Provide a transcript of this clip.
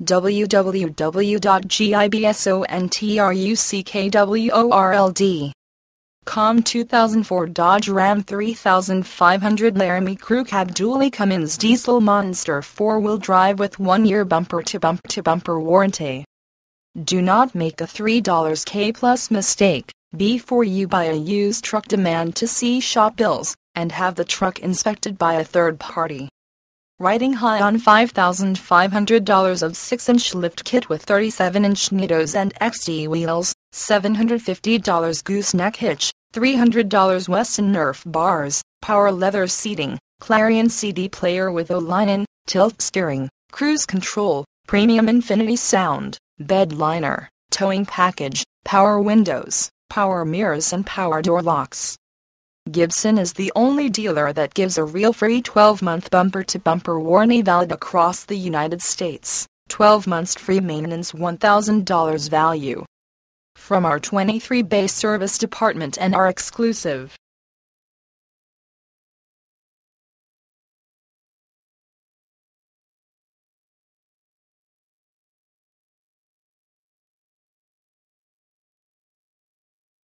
www.gibsonTruckWorld.com 2004 Dodge Ram 3500 Laramie Crew Cab Dually Cummins Diesel Monster 4-wheel drive with 1-year bumper-to-bumper warranty. Do not make a $3K plus mistake. Before you buy a used truck, demand to see shop bills and have the truck inspected by a third party. Riding high on $5,500 of 6-inch lift kit with 37-inch Nitos and XD wheels, $750 gooseneck hitch, $300 Weston Nerf bars, power leather seating, Clarion CD player with O-line, tilt steering, cruise control, premium infinity sound, bed liner, towing package, power windows, power mirrors and power door locks. Gibson is the only dealer that gives a real free 12-month bumper-to-bumper warranty valid across the United States, 12 months free maintenance, $1,000 value. From our 23-bay service department and our exclusive